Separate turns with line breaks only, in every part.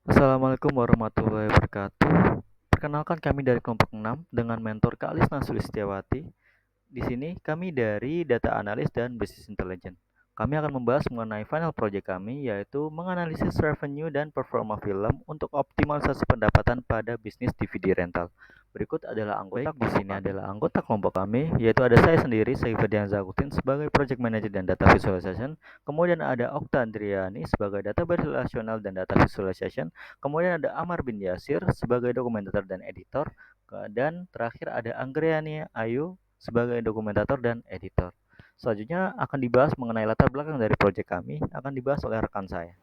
Assalamualaikum warahmatullahi wabarakatuh. Perkenalkan kami dari kelompok 6 dengan mentor Kak Lisna Sulistiawati. Di sini kami dari Data Analis dan Business Intelligence. Kami akan membahas mengenai final project kami, yaitu menganalisis revenue dan performa film untuk optimalisasi pendapatan pada bisnis DVD rental. Berikut adalah anggota di sini kami. Adalah anggota kelompok kami, yaitu ada saya sendiri, Saifuddin Zakutin sebagai Project Manager dan Data Visualization. Kemudian ada Okta Andriani sebagai Database Relational dan Data Visualization. Kemudian ada Amar bin Yasir sebagai dokumentator dan editor. Dan terakhir ada Anggriani Ayu sebagai dokumentator dan editor. Selanjutnya akan dibahas mengenai latar belakang dari proyek kami, akan dibahas oleh rekan saya.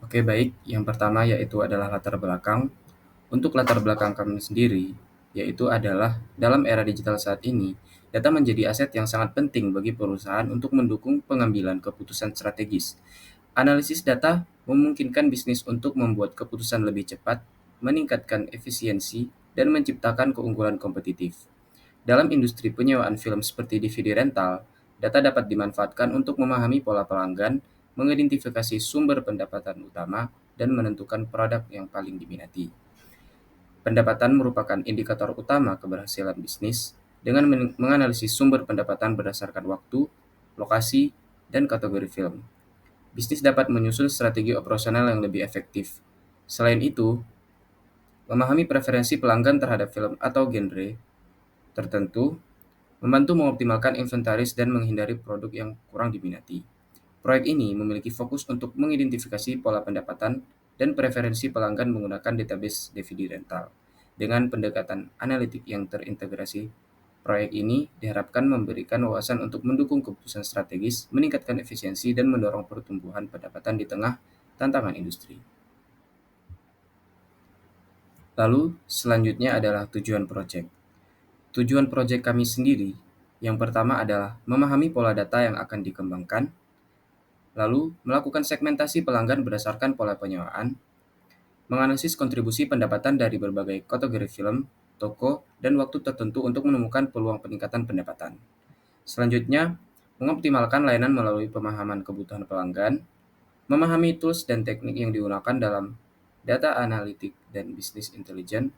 Oke, baik. Yang pertama yaitu adalah latar belakang. Untuk latar belakang kami sendiri, yaitu adalah dalam era digital saat ini, data menjadi aset yang sangat penting bagi perusahaan untuk mendukung pengambilan keputusan strategis. Analisis data memungkinkan bisnis untuk membuat keputusan lebih cepat, meningkatkan efisiensi, dan menciptakan keunggulan kompetitif. Dalam industri penyewaan film seperti DVD rental, data dapat dimanfaatkan untuk memahami pola pelanggan, mengidentifikasi sumber pendapatan utama, dan menentukan produk yang paling diminati. Pendapatan merupakan indikator utama keberhasilan bisnis dengan menganalisis sumber pendapatan berdasarkan waktu, lokasi, dan kategori film. Bisnis dapat menyusun strategi operasional yang lebih efektif. Selain itu, memahami preferensi pelanggan terhadap film atau genre tertentu membantu mengoptimalkan inventaris dan menghindari produk yang kurang diminati. Proyek ini memiliki fokus untuk mengidentifikasi pola pendapatan dan preferensi pelanggan menggunakan database DVD rental. Dengan pendekatan analitik yang terintegrasi, proyek ini diharapkan memberikan wawasan untuk mendukung keputusan strategis, meningkatkan efisiensi, dan mendorong pertumbuhan pendapatan di tengah tantangan industri. Lalu, selanjutnya adalah tujuan proyek. Tujuan proyek kami sendiri, yang pertama adalah memahami pola data yang akan dikembangkan, lalu melakukan segmentasi pelanggan berdasarkan pola penyewaan, menganalisis kontribusi pendapatan dari berbagai kategori film, toko, dan waktu tertentu untuk menemukan peluang peningkatan pendapatan. Selanjutnya, mengoptimalkan layanan melalui pemahaman kebutuhan pelanggan, memahami tools dan teknik yang digunakan dalam data analitik dan bisnis intelligence.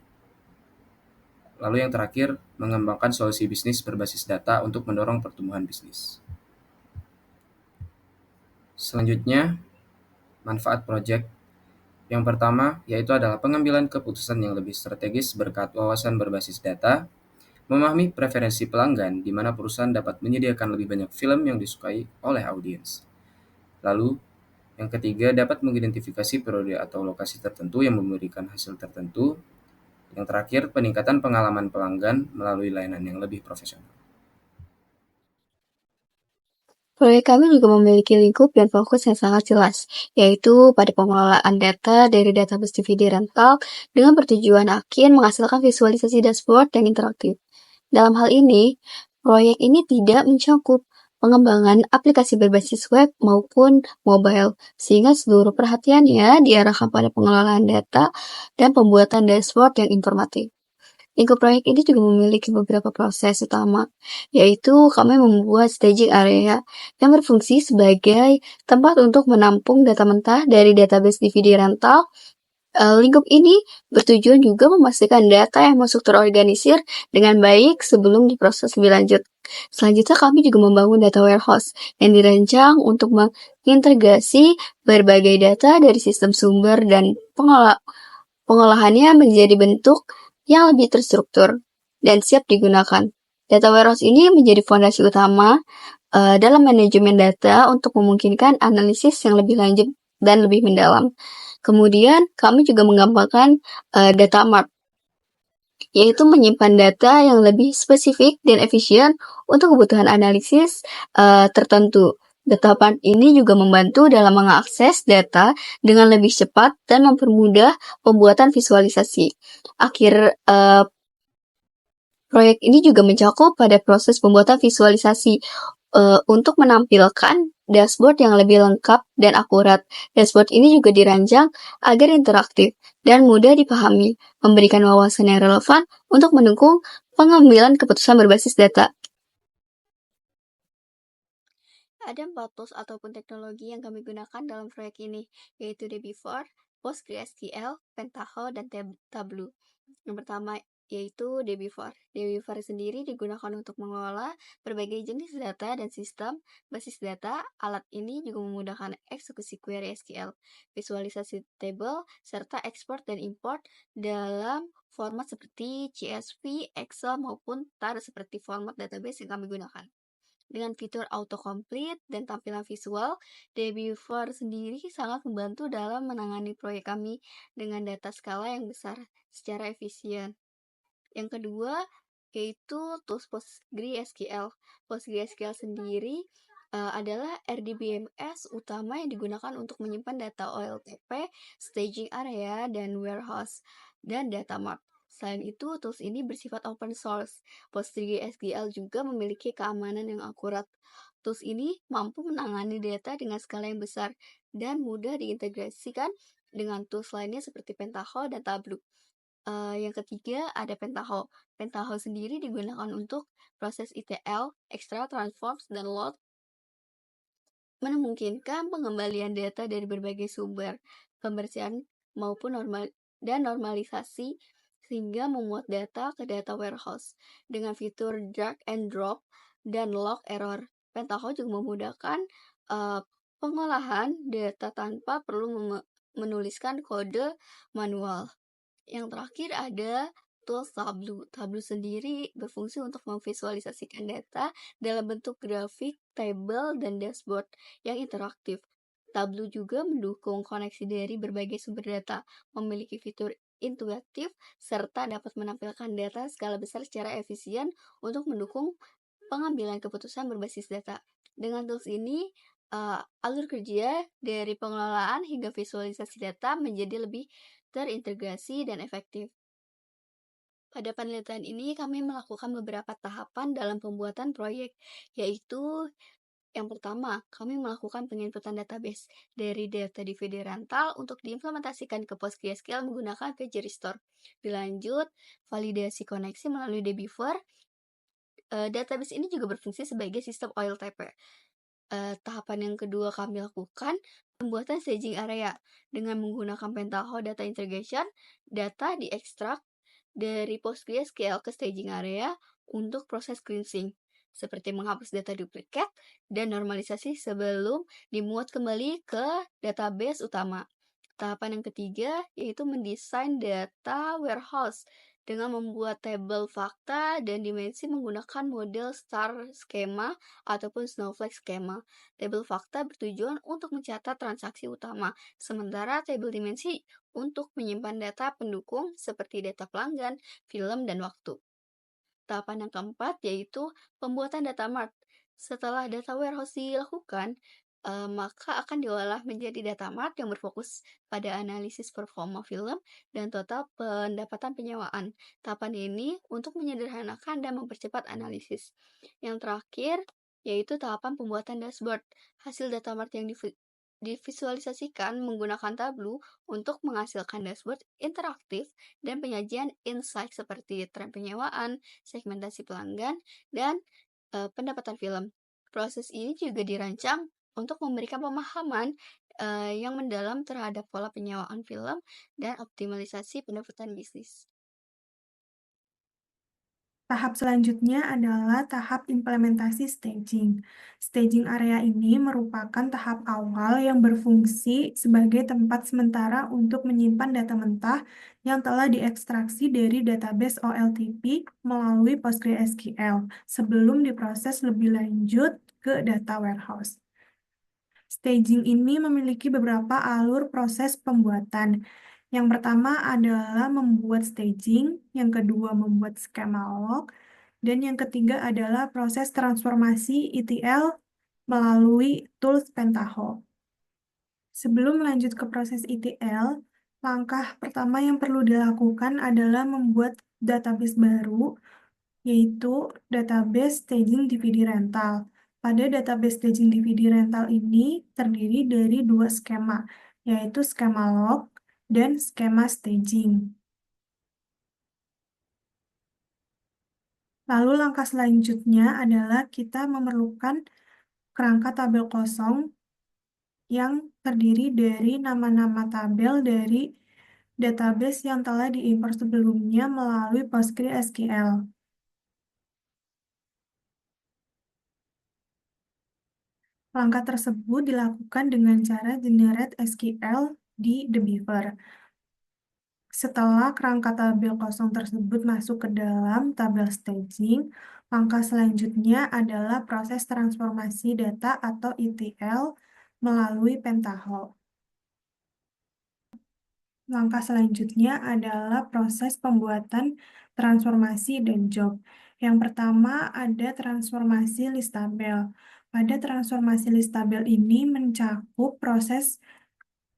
Lalu yang terakhir, mengembangkan solusi bisnis berbasis data untuk mendorong pertumbuhan bisnis. Selanjutnya, manfaat proyek. Yang pertama, yaitu adalah pengambilan keputusan yang lebih strategis berkat wawasan berbasis data, memahami preferensi pelanggan di mana perusahaan dapat menyediakan lebih banyak film yang disukai oleh audiens. Lalu, yang ketiga, dapat mengidentifikasi periode atau lokasi tertentu yang memberikan hasil tertentu. Yang terakhir, peningkatan pengalaman pelanggan melalui layanan yang lebih profesional.
Proyek kami juga memiliki lingkup dan fokus yang sangat jelas, yaitu pada pengelolaan data dari database DVD rental dengan bertujuan akhir menghasilkan visualisasi dashboard yang interaktif. Dalam hal ini, proyek ini tidak mencakup pengembangan aplikasi berbasis web maupun mobile, sehingga seluruh perhatiannya diarahkan pada pengelolaan data dan pembuatan dashboard yang informatif. Lingkup proyek ini juga memiliki beberapa proses utama, yaitu kami membuat staging area yang berfungsi sebagai tempat untuk menampung data mentah dari database DVD rental. Lingkup ini bertujuan juga memastikan data yang masuk terorganisir dengan baik sebelum diproses lebih lanjut. Selanjutnya kami juga membangun data warehouse yang dirancang untuk mengintegrasi berbagai data dari sistem sumber dan pengolahannya menjadi bentuk yang lebih terstruktur dan siap digunakan. Data warehouse ini menjadi fondasi utama dalam manajemen data untuk memungkinkan analisis yang lebih lanjut dan lebih mendalam. Kemudian, kami juga mengembangkan data mart, yaitu menyimpan data yang lebih spesifik dan efisien untuk kebutuhan analisis tertentu. Data mart ini juga membantu dalam mengakses data dengan lebih cepat dan mempermudah pembuatan visualisasi. Proyek ini juga mencakup pada proses pembuatan visualisasi untuk menampilkan dashboard yang lebih lengkap dan akurat. Dashboard ini juga dirancang agar interaktif dan mudah dipahami, memberikan wawasan yang relevan untuk mendukung pengambilan keputusan berbasis data. Ada 4 tools ataupun teknologi yang kami gunakan dalam proyek ini, yaitu DB4, PostgreSQL, Pentaho, dan Tableau. Yang pertama yaitu DB4. DB4 sendiri digunakan untuk mengelola berbagai jenis data dan sistem basis data. Alat ini juga memudahkan eksekusi query SQL, visualisasi table, serta ekspor dan import dalam format seperti CSV, Excel, maupun tar seperti format database yang kami gunakan. Dengan fitur autocomplete dan tampilan visual, DB4 sendiri sangat membantu dalam menangani proyek kami dengan data skala yang besar secara efisien. Yang kedua, yaitu tools PostgreSQL. PostgreSQL sendiri adalah RDBMS utama yang digunakan untuk menyimpan data OLTP, staging area, dan warehouse, dan data mart. Selain itu, tools ini bersifat open source. PostgreSQL juga memiliki keamanan yang akurat. Tools ini mampu menangani data dengan skala yang besar dan mudah diintegrasikan dengan tools lainnya seperti Pentaho dan Tableau. Yang ketiga ada Pentaho. Pentaho sendiri digunakan untuk proses ETL, extract, transform, dan load, memungkinkan pengembalian data dari berbagai sumber, pembersihan maupun normalisasi, sehingga memuat data ke data warehouse. Dengan fitur drag and drop dan log error, Pentaho juga memudahkan pengolahan data tanpa perlu menuliskan kode manual. Yang terakhir ada tools Tableau. Tableau sendiri berfungsi untuk memvisualisasikan data dalam bentuk grafik, tabel, dan dashboard yang interaktif. Tableau juga mendukung koneksi dari berbagai sumber data, memiliki fitur intuitif, serta dapat menampilkan data skala besar secara efisien untuk mendukung pengambilan keputusan berbasis data. Dengan tools ini, alur kerja dari pengelolaan hingga visualisasi data menjadi lebih terintegrasi dan efektif. Pada penelitian ini, kami melakukan beberapa tahapan dalam pembuatan proyek, yaitu yang pertama, kami melakukan penginputan database dari data DVD rental untuk diimplementasikan ke PostgreSQL menggunakan VG Restore. Dilanjut, validasi koneksi melalui DB4. Database ini juga berfungsi sebagai sistem OLTP. Tahapan yang kedua kami lakukan pembuatan staging area dengan menggunakan Pentaho Data Integration. Data diekstrak dari PostgreSQL ke staging area untuk proses cleansing, seperti menghapus data duplikat dan normalisasi sebelum dimuat kembali ke database utama. Tahapan yang ketiga yaitu mendesain data warehouse dengan membuat tabel fakta dan dimensi menggunakan model star schema ataupun snowflake schema. Tabel fakta bertujuan untuk mencatat transaksi utama, sementara tabel dimensi untuk menyimpan data pendukung seperti data pelanggan, film, dan waktu. Tahapan yang keempat yaitu pembuatan data mart. Setelah data warehouse dilakukan, maka akan diolah menjadi data mart yang berfokus pada analisis performa film dan total pendapatan penyewaan. Tahapan ini untuk menyederhanakan dan mempercepat analisis. Yang terakhir yaitu tahapan pembuatan dashboard. Hasil data mart yang divisualisasikan menggunakan Tableau untuk menghasilkan dashboard interaktif dan penyajian insight seperti tren penyewaan, segmentasi pelanggan, dan pendapatan film. Proses ini juga dirancang untuk memberikan pemahaman yang mendalam terhadap pola penyewaan film dan optimalisasi pendapatan bisnis.
Tahap selanjutnya adalah tahap implementasi staging. Staging area ini merupakan tahap awal yang berfungsi sebagai tempat sementara untuk menyimpan data mentah yang telah diekstraksi dari database OLTP melalui PostgreSQL sebelum diproses lebih lanjut ke data warehouse. Staging ini memiliki beberapa alur proses pembuatan. Yang pertama adalah membuat staging, yang kedua membuat skema log, dan yang ketiga adalah proses transformasi ETL melalui tools Pentaho. Sebelum lanjut ke proses ETL, langkah pertama yang perlu dilakukan adalah membuat database baru, yaitu database staging DVD rental. Pada database staging DVD rental ini terdiri dari dua skema, yaitu skema log dan skema staging. Lalu langkah selanjutnya adalah kita memerlukan kerangka tabel kosong yang terdiri dari nama-nama tabel dari database yang telah diimpor sebelumnya melalui PostgreSQL. Langkah tersebut dilakukan dengan cara generate SQL di The Beaver. Setelah kerangka tabel kosong tersebut masuk ke dalam tabel staging, langkah selanjutnya adalah proses transformasi data atau ETL melalui Pentahole. Langkah selanjutnya adalah proses pembuatan transformasi dan job. Yang pertama ada transformasi list tabel. Pada transformasi list tabel ini mencakup proses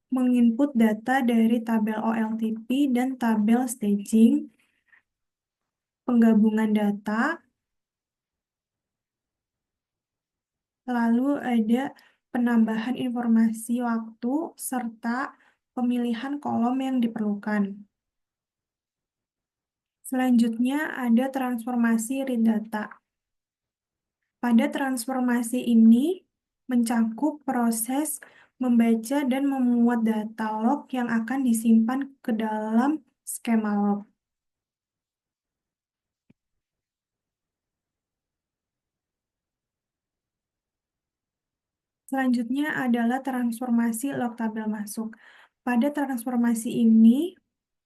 menginput data dari tabel OLTP dan tabel staging, penggabungan data, lalu ada penambahan informasi waktu, serta pemilihan kolom yang diperlukan. Selanjutnya ada transformasi read data. Pada transformasi ini mencakup proses membaca dan memuat data log yang akan disimpan ke dalam skema log. Selanjutnya adalah transformasi log tabel masuk. Pada transformasi ini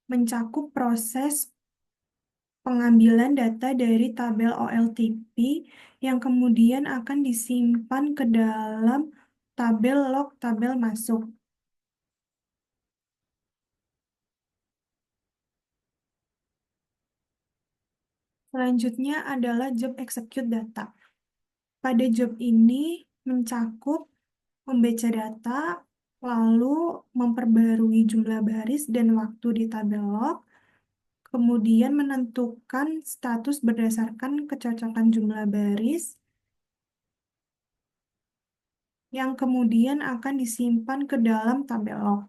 mencakup proses pengambilan data dari tabel OLTP yang kemudian akan disimpan ke dalam tabel log tabel masuk. Selanjutnya adalah job execute data. Pada job ini mencakup membaca data, lalu memperbarui jumlah baris dan waktu di tabel log, kemudian menentukan status berdasarkan kecocokan jumlah baris, yang kemudian akan disimpan ke dalam tabel log.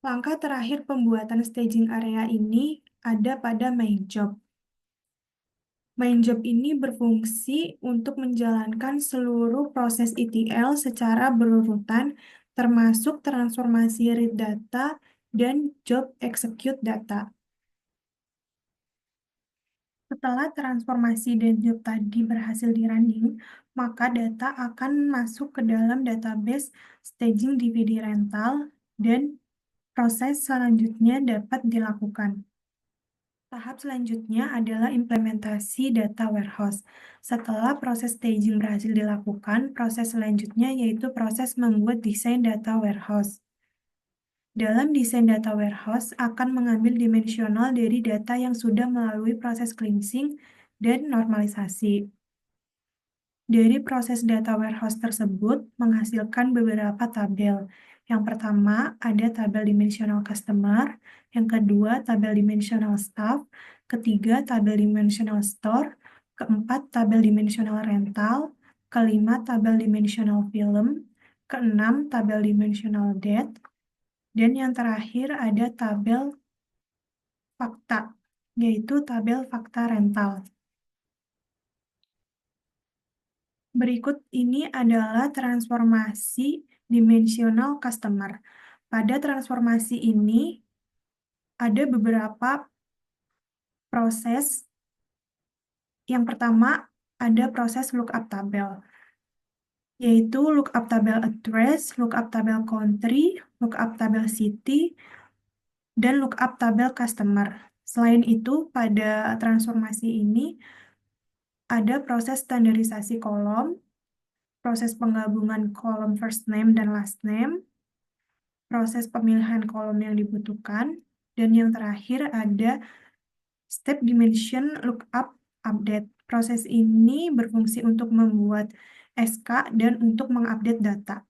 Langkah terakhir pembuatan staging area ini ada pada main job. Main job ini berfungsi untuk menjalankan seluruh proses ETL secara berurutan, termasuk transformasi read data dan job execute data. Setelah transformasi dan job tadi berhasil di-running, maka data akan masuk ke dalam database staging DVD rental dan proses selanjutnya dapat dilakukan. Tahap selanjutnya adalah implementasi data warehouse. Setelah proses staging berhasil dilakukan, proses selanjutnya yaitu proses membuat desain data warehouse. Dalam desain data warehouse akan mengambil dimensional dari data yang sudah melalui proses cleansing dan normalisasi. Dari proses data warehouse tersebut menghasilkan beberapa tabel. Yang pertama ada tabel dimensional customer, yang kedua tabel dimensional staff, ketiga tabel dimensional store, keempat tabel dimensional rental, kelima tabel dimensional film, keenam tabel dimensional date, dan yang terakhir ada tabel fakta, yaitu tabel fakta rental. Berikut ini adalah transformasi dimensional customer. Pada transformasi ini ada beberapa proses. Yang pertama ada proses lookup tabel, yaitu lookup tabel address, lookup tabel country, lookup tabel city, dan lookup tabel customer. Selain itu, pada transformasi ini ada proses standarisasi kolom, proses penggabungan kolom first name dan last name, proses pemilihan kolom yang dibutuhkan, dan yang terakhir ada step dimension lookup update. Proses ini berfungsi untuk membuat SK dan untuk mengupdate data.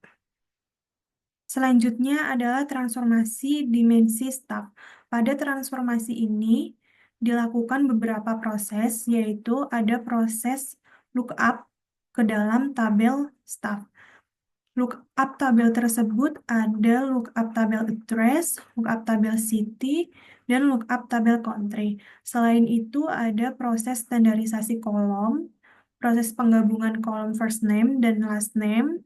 Selanjutnya adalah transformasi dimensi staff. Pada transformasi ini dilakukan beberapa proses, yaitu ada proses lookup ke dalam tabel staff. Lookup tabel tersebut ada lookup tabel address, lookup tabel city, dan lookup tabel country. Selain itu ada proses standarisasi kolom, proses penggabungan kolom first name dan last name,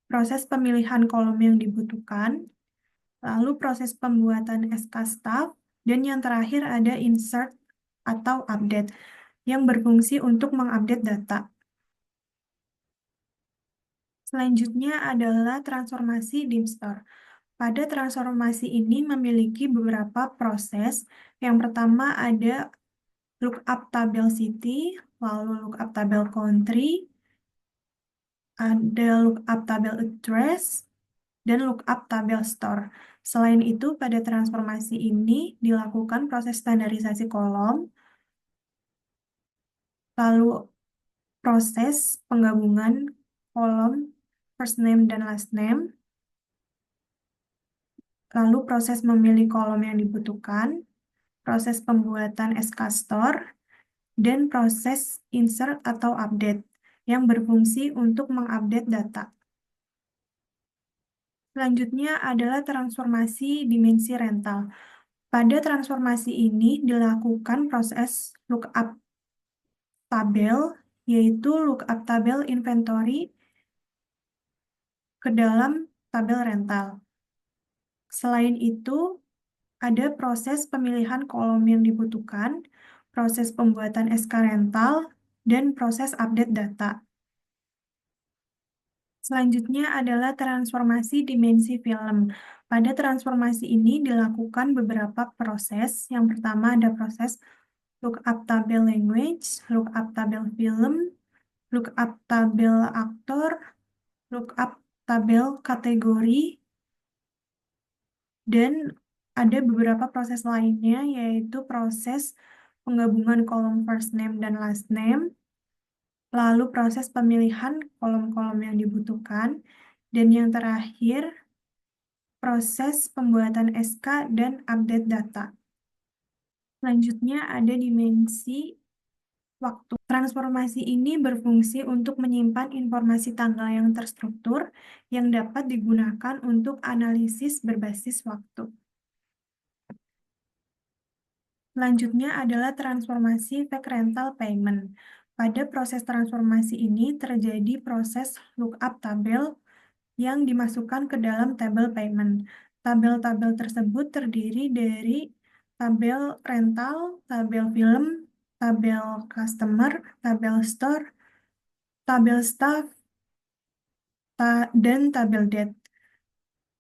proses pemilihan kolom yang dibutuhkan, lalu proses pembuatan SK staff, dan yang terakhir ada insert atau update yang berfungsi untuk mengupdate data. Selanjutnya adalah transformasi dim store. Pada transformasi ini memiliki beberapa proses. Yang pertama ada lookup tabel city, lalu lookup tabel country, ada lookup tabel address, dan lookup tabel store. Selain itu, pada transformasi ini dilakukan proses standarisasi kolom, lalu proses penggabungan kolom first name dan last name, lalu proses memilih kolom yang dibutuhkan, proses pembuatan SK store, dan proses insert atau update yang berfungsi untuk mengupdate data. Selanjutnya adalah transformasi dimensi rental. Pada transformasi ini dilakukan proses lookup tabel, yaitu lookup tabel inventory ke dalam tabel rental. Selain itu, ada proses pemilihan kolom yang dibutuhkan, proses pembuatan SK rental, dan proses update data. Selanjutnya adalah transformasi dimensi film. Pada transformasi ini dilakukan beberapa proses. Yang pertama ada proses lookup tabel language, lookup tabel film, lookup tabel aktor, lookup tabel kategori, dan ada beberapa proses lainnya, yaitu proses penggabungan kolom first name dan last name, lalu proses pemilihan kolom-kolom yang dibutuhkan, dan yang terakhir, proses pembuatan SK dan update data. Selanjutnya ada dimensi waktu. Transformasi ini berfungsi untuk menyimpan informasi tanggal yang terstruktur yang dapat digunakan untuk analisis berbasis waktu. Selanjutnya adalah transformasi fake rental payment. Pada proses transformasi ini terjadi proses lookup tabel yang dimasukkan ke dalam tabel payment. Tabel-tabel tersebut terdiri dari tabel rental, tabel film, tabel customer, tabel store, tabel staff, dan tabel date.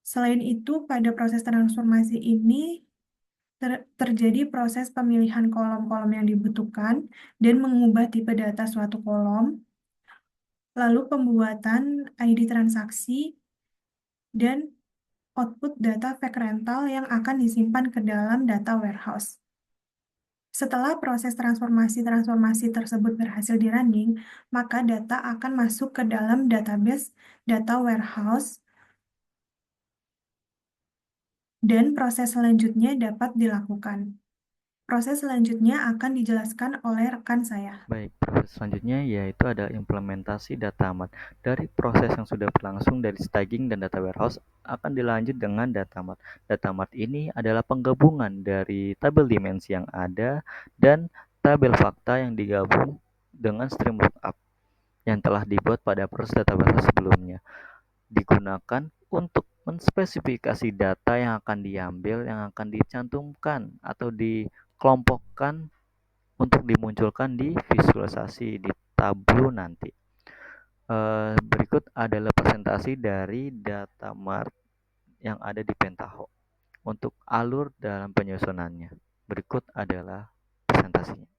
Selain itu, pada proses transformasi ini terjadi proses pemilihan kolom-kolom yang dibutuhkan dan mengubah tipe data suatu kolom, lalu pembuatan ID transaksi, dan output data fake rental yang akan disimpan ke dalam data warehouse. Setelah proses transformasi tersebut berhasil di-running, maka data akan masuk ke dalam database data warehouse dan proses selanjutnya dapat dilakukan. Proses selanjutnya akan dijelaskan oleh rekan saya.
Baik, proses selanjutnya yaitu ada implementasi data mart. Dari proses yang sudah berlangsung dari staging dan data warehouse akan dilanjut dengan data mart. Data mart ini adalah penggabungan dari tabel dimensi yang ada dan tabel fakta yang digabung dengan stream lookup yang telah dibuat pada proses data warehouse sebelumnya. Digunakan untuk menspesifikasi data yang akan diambil, yang akan dicantumkan atau dikelompokkan untuk dimunculkan di visualisasi di Tableau nanti. Berikut adalah presentasi dari data mart yang ada di Pentaho untuk alur dalam penyusunannya. Berikut adalah presentasinya.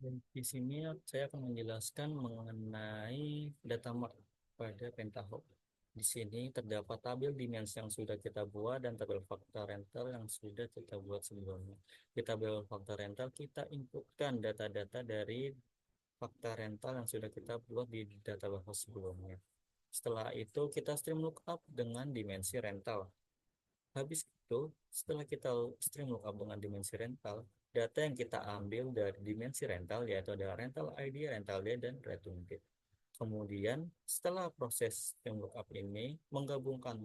Dan di sini saya akan menjelaskan mengenai data mart pada Pentaho. Di sini terdapat tabel dimensi yang sudah kita buat dan tabel fakta rental yang sudah kita buat sebelumnya. Di tabel fakta rental kita inputkan data-data dari fakta rental yang sudah kita buat di data warehouse sebelumnya. Setelah itu kita stream lookup dengan dimensi rental. Habis itu, setelah kita stream lookup dengan dimensi rental, data yang kita ambil dari dimensi rental yaitu ada rental ID, rental date, dan return date. Kemudian, setelah proses stream lookup ini menggabungkan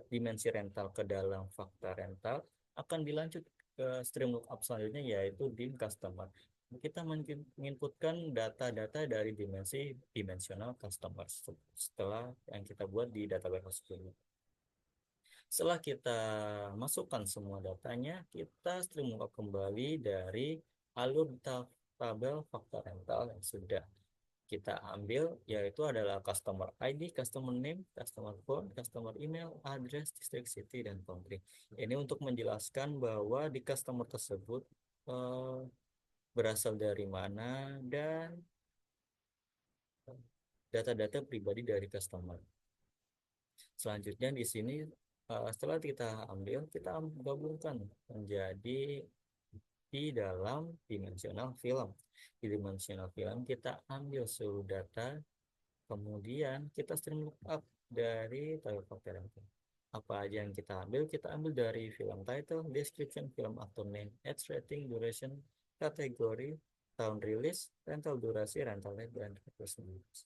dimensi rental ke dalam fakta rental, akan dilanjut ke stream lookup selanjutnya yaitu dim customer. kita menginputkan data-data dari dimensional customer setelah yang kita buat di data warehouse dulu. Setelah kita masukkan semua datanya, kita streamline kembali dari alur tabel fakta rental yang sudah kita ambil, yaitu adalah customer ID, customer name, customer phone, customer email, address, district, city, dan country. Ini untuk menjelaskan bahwa di customer tersebut berasal dari mana dan data-data pribadi dari customer. Selanjutnya di sini setelah kita ambil, kita gabungkan menjadi di dalam dimensional film. Di dimensional film kita ambil seluruh data, kemudian kita stream lookup dari tabel fakta rental. Apa aja yang kita ambil? Kita ambil dari film title, description, film actor name, age rating, duration, kategori, tahun rilis, rental durasi, rental rate, dan representasi.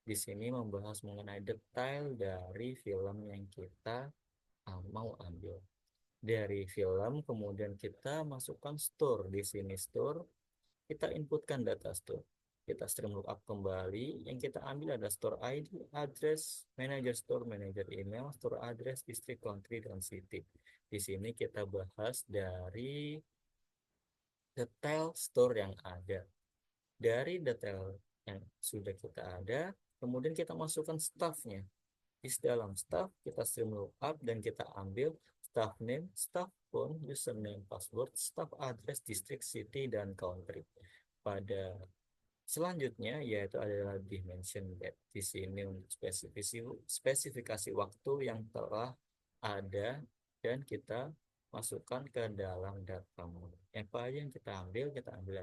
Di sini membahas mengenai detail dari film yang kita mau ambil. Dari film, kemudian kita masukkan store. Di sini store, kita inputkan data store. Kita stream lookup kembali. Yang kita ambil ada store ID, address, manager store, manager email, store address, district, country, dan city. Di sini kita bahas dari detail store yang ada. Dari detail yang sudah kita ada, kemudian kita masukkan staffnya. Di dalam staff, kita stream lookup dan kita ambil staff name, staff phone, username, password, staff address, district, city, dan country. Pada selanjutnya yaitu adalah dimension date. Di sini untuk spesifikasi waktu yang telah ada dan kita masukkan ke dalam data model. Apa aja yang kita ambil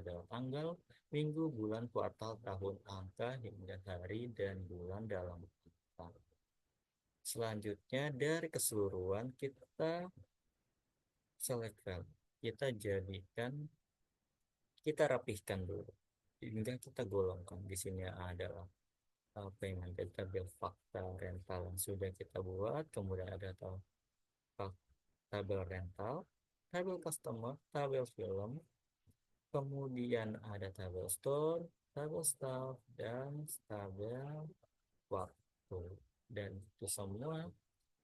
adalah tanggal, minggu, bulan, kuartal, tahun, angka, hingga hari dan bulan dalam kuartal. Selanjutnya dari keseluruhan kita select value. Kita rapihkan dulu hingga kita golongkan. Di sini adalah payment data bill fakta rental yang sudah kita buat, kemudian ada tabel rental, tabel customer, tabel film, kemudian ada tabel store, tabel staff, dan tabel waktu. Dan itu semua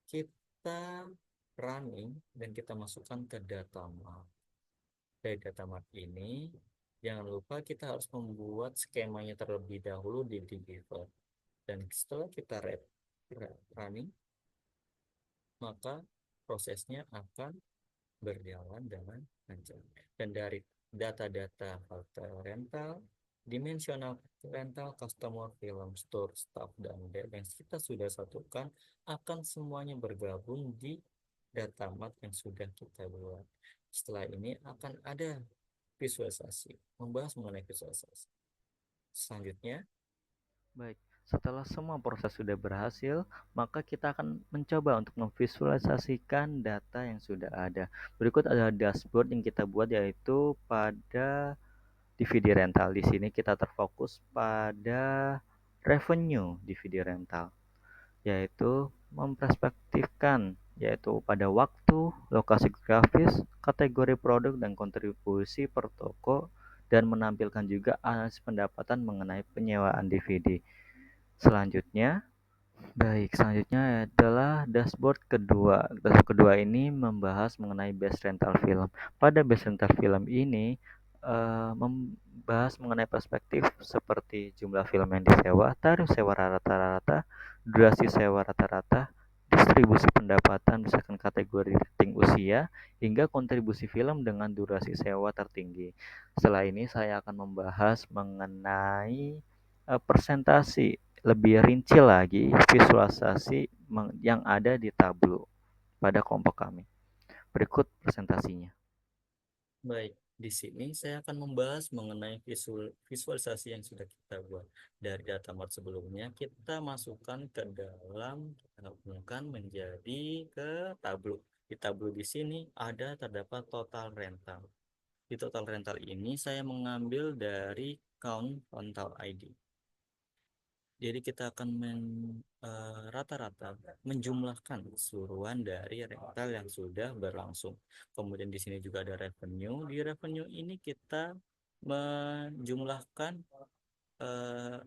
kita running dan kita masukkan ke data mart. Dari data mart ini, jangan lupa kita harus membuat skemanya terlebih dahulu di Digital. Dan setelah kita running, maka prosesnya akan berjalan dengan lancar. Dan dari data-data fakta rental, dimensional rental, customer, film, store, staff, dan data yang kita sudah satukan akan semuanya bergabung di data mart yang sudah kita buat. Setelah ini akan ada visualisasi, membahas mengenai visualisasi. Selanjutnya,
Baik, setelah semua proses sudah berhasil, maka kita akan mencoba untuk memvisualisasikan data yang sudah ada. Berikut adalah dashboard yang kita buat, yaitu pada DVD rental. Di sini kita terfokus pada revenue DVD rental, yaitu memperspektifkan yaitu pada waktu, lokasi grafis, kategori produk, dan kontribusi per toko, dan menampilkan juga analisis pendapatan mengenai penyewaan DVD. Selanjutnya adalah dashboard kedua. Dashboard kedua ini membahas mengenai base rental film. Pada base rental film ini membahas mengenai perspektif seperti jumlah film yang disewa, tarif sewa rata-rata, durasi sewa rata-rata, distribusi pendapatan berdasarkan kategori rating usia, hingga kontribusi film dengan durasi sewa tertinggi. Setelah ini saya akan membahas mengenai presentasi lebih rinci lagi visualisasi yang ada di Tableau pada kelompok kami. Berikut presentasinya.
baik, di sini saya akan membahas mengenai visualisasi yang sudah kita buat. Dari data mart sebelumnya, kita masukkan ke dalam, kita gabungkan menjadi ke Tableau. Di Tableau di sini terdapat total rental. Di total rental ini saya mengambil dari count rental ID. Jadi kita akan rata-rata menjumlahkan keseluruhan dari rental yang sudah berlangsung. Kemudian di sini juga ada revenue. Di revenue ini kita menjumlahkan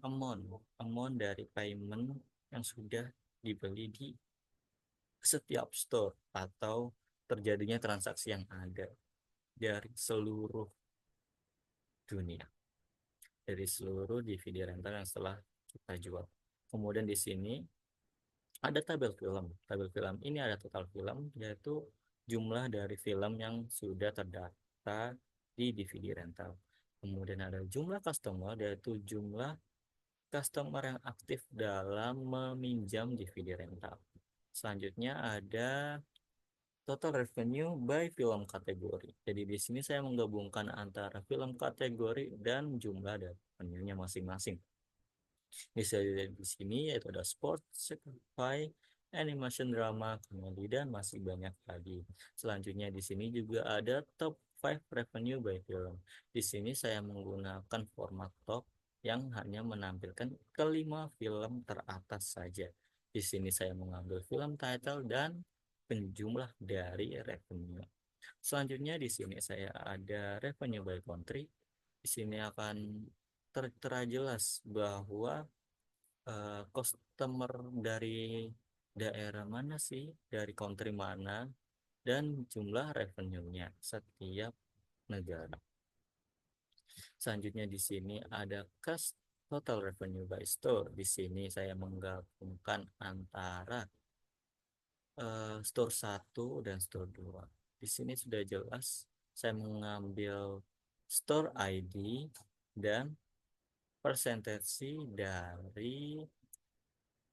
amount dari payment yang sudah dibeli di setiap store atau terjadinya transaksi yang ada dari seluruh dunia, dari seluruh DVD rental yang setelah kita jual. Kemudian di sini ada tabel film. Tabel film ini ada total film, yaitu jumlah dari film yang sudah terdaftar di DVD rental. Kemudian ada jumlah customer, yaitu jumlah customer yang aktif dalam meminjam DVD rental. Selanjutnya ada total revenue by film kategori. Jadi di sini saya menggabungkan antara film kategori dan jumlah revenue-nya masing-masing. Bisa dilihat di sini yaitu ada sport, sci-fi, animation, drama, komedi, dan masih banyak lagi. Selanjutnya di sini juga ada top 5 revenue by film. Di sini saya menggunakan format top yang hanya menampilkan kelima film teratas saja. Di sini saya mengambil film title dan penjumlah dari revenue. Selanjutnya di sini saya ada revenue by country. Di sini akan tertera jelas bahwa customer dari daerah mana sih, dari country mana, dan jumlah revenue-nya setiap negara. Selanjutnya di sini ada cash total revenue by store. Di sini saya menggabungkan antara store 1 dan store 2. Di sini sudah jelas saya mengambil store ID dan persentase dari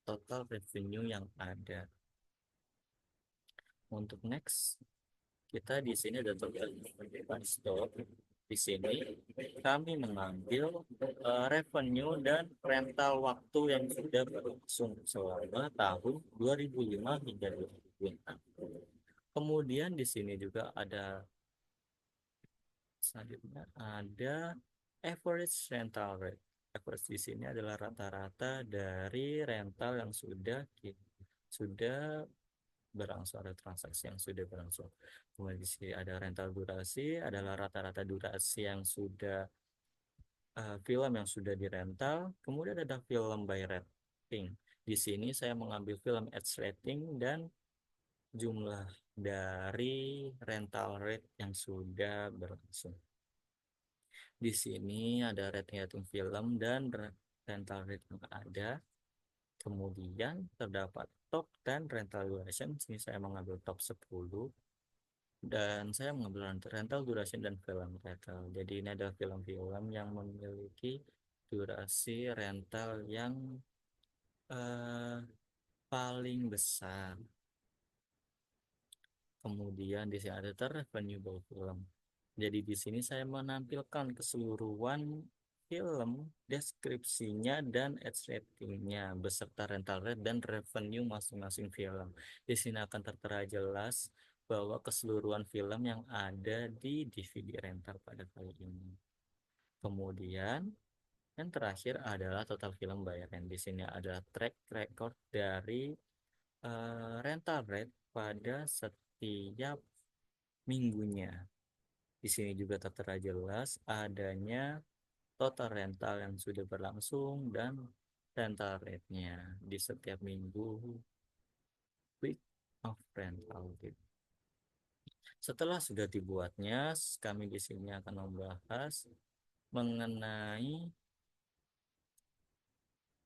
total revenue yang ada. Untuk next, kita di sini ada total revenue by store. Di sini kami mengambil revenue dan rental waktu yang sudah berlangsung selama tahun 2005 hingga 2006. Kemudian di sini juga ada selanjutnya ada average rental rate. Average di sini adalah rata-rata dari rental yang sudah berlangsung, ada transaksi yang sudah berlangsung. Kemudian di sini ada rental durasi, adalah rata-rata durasi yang sudah film yang sudah dirental. Kemudian ada film by rating. Di sini saya mengambil film age rating dan jumlah dari rental rate yang sudah berlangsung. Di sini ada rating film dan rental rate yang ada. Kemudian terdapat top 10 rental duration. Di sini saya mengambil top 10 dan saya mengambil rental duration dan film rental. Jadi ini ada film-film yang memiliki durasi rental yang eh, paling besar. Kemudian di sini ada revenue by film. Jadi di sini saya menampilkan keseluruhan film, deskripsinya dan age ratingnya beserta rental rate dan revenue masing-masing film. Di sini akan tertera jelas bahwa keseluruhan film yang ada di DVD rental pada kali ini. Kemudian yang terakhir adalah total film bayaran. Di sini ada track record dari rental rate pada setiap minggunya. Di sini juga tertera jelas adanya total rental yang sudah berlangsung dan rental rate-nya di setiap minggu, week of rental. Setelah sudah dibuatnya, kami di sini akan membahas mengenai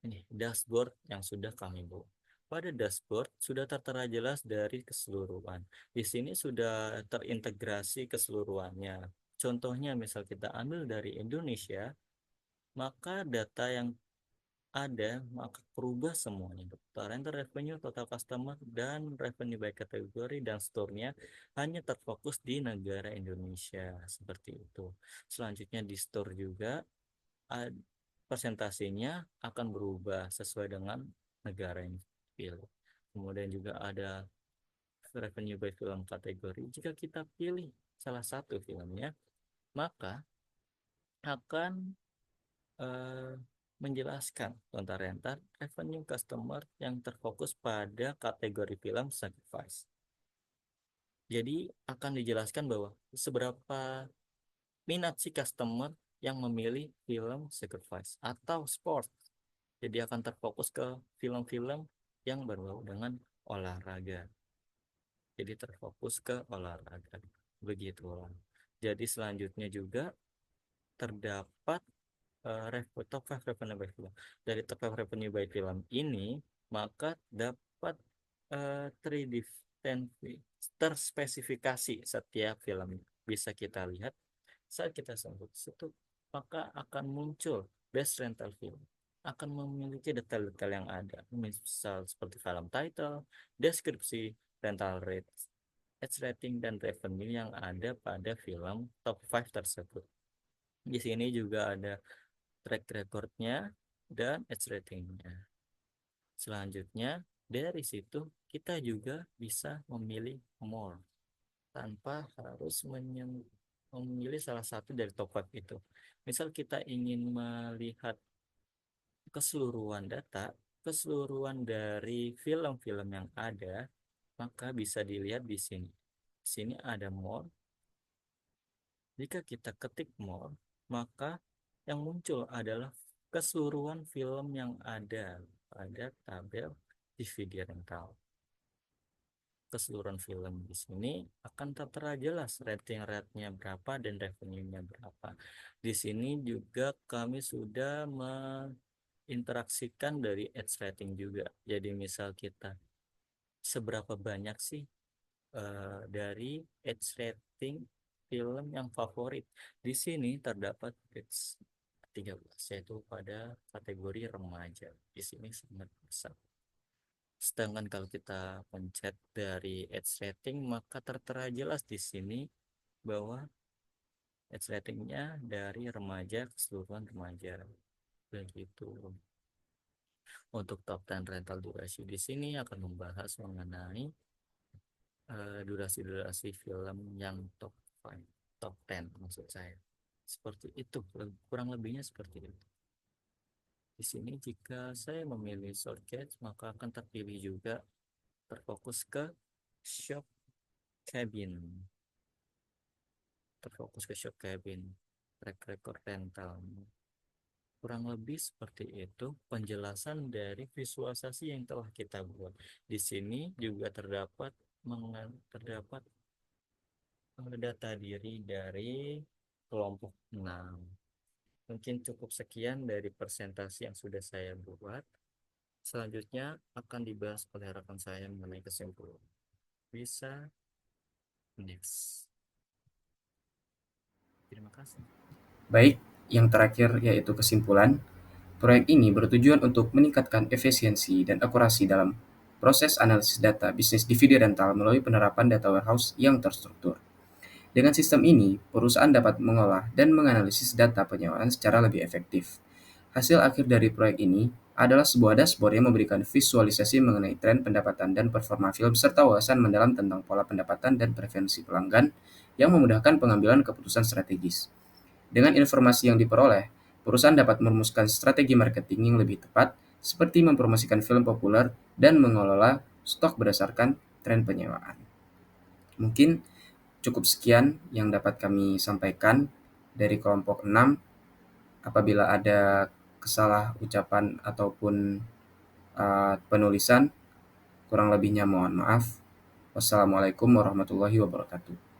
ini dashboard yang sudah kami buat. Pada dashboard sudah tertera jelas dari keseluruhan. Di sini sudah terintegrasi keseluruhannya. Contohnya misal kita ambil dari Indonesia, maka data yang ada maka berubah semuanya. Total rental revenue, total customer, dan revenue by kategori dan store-nya hanya terfokus di negara Indonesia seperti itu. Selanjutnya di store juga persentasenya akan berubah sesuai dengan negara yang dipilih. Kemudian juga ada revenue by film kategori. Jika kita pilih salah satu filmnya, maka akan menjelaskan tentang rental revenue customer yang terfokus pada kategori film sacrifice. Jadi akan dijelaskan bahwa seberapa minat si customer yang memilih film sacrifice atau sport. Jadi akan terfokus ke film-film yang berbau dengan olahraga. Jadi terfokus ke olahraga. Begitulah. Jadi selanjutnya juga terdapat top 5 revenue by film. Dari top 5 revenue by film ini, maka dapat terspesifikasi setiap film. Bisa kita lihat saat kita sebut itu, maka akan muncul best rental film. Akan memiliki detail-detail yang ada, misal seperti film title, deskripsi, rental rate, age rating, dan revenue yang ada pada film top 5 tersebut. Di sini juga ada track recordnya dan age ratingnya. Selanjutnya dari situ kita juga bisa memilih more tanpa harus memilih salah satu dari top 5 itu. Misal kita ingin melihat keseluruhan data, keseluruhan dari film-film yang ada, maka bisa dilihat di sini. Di sini ada more. Jika kita ketik more, maka yang muncul adalah keseluruhan film yang ada pada tabel DVD rental. Keseluruhan film di sini akan tertera jelas rating rate-nya berapa dan revenue-nya berapa. Di sini juga kami sudah menginteraksikan dari age rating juga. Jadi misal kita seberapa banyak sih dari age rating film yang favorit. Di sini terdapat age 13 yaitu pada kategori remaja. Di sini sangat besar. Sedangkan kalau kita pencet dari age rating, maka tertera jelas di sini bahwa age ratingnya dari remaja keseluruhan remaja. Begitu. Untuk top 10 rental durasi di sini akan membahas mengenai durasi-durasi film yang top 5, top 10 maksud saya. Seperti itu, kurang lebihnya seperti itu. Di sini jika saya memilih shortcut, maka akan terpilih juga terfokus ke shop cabin. Terfokus ke shop cabin, track record rental. Kurang lebih seperti itu penjelasan dari visualisasi yang telah kita buat. Di sini juga terdapat data diri dari kelompok 6. Mungkin cukup sekian dari presentasi yang sudah saya buat. Selanjutnya akan dibahas oleh rekan saya mengenai kesimpulan. Bisa next. Terima kasih.
Baik, yang terakhir yaitu kesimpulan. Proyek ini bertujuan untuk meningkatkan efisiensi dan akurasi dalam proses analisis data bisnis DVD rental melalui penerapan data warehouse yang terstruktur. Dengan sistem ini, perusahaan dapat mengolah dan menganalisis data penyewaan secara lebih efektif. Hasil akhir dari proyek ini adalah sebuah dashboard yang memberikan visualisasi mengenai tren pendapatan dan performa film serta wawasan mendalam tentang pola pendapatan dan preferensi pelanggan yang memudahkan pengambilan keputusan strategis. Dengan informasi yang diperoleh, perusahaan dapat merumuskan strategi marketing yang lebih tepat, seperti mempromosikan film populer dan mengelola stok berdasarkan tren penyewaan. Mungkin cukup sekian yang dapat kami sampaikan dari kelompok 6. Apabila ada kesalah ucapan ataupun penulisan, kurang lebihnya mohon maaf. Wassalamualaikum warahmatullahi wabarakatuh.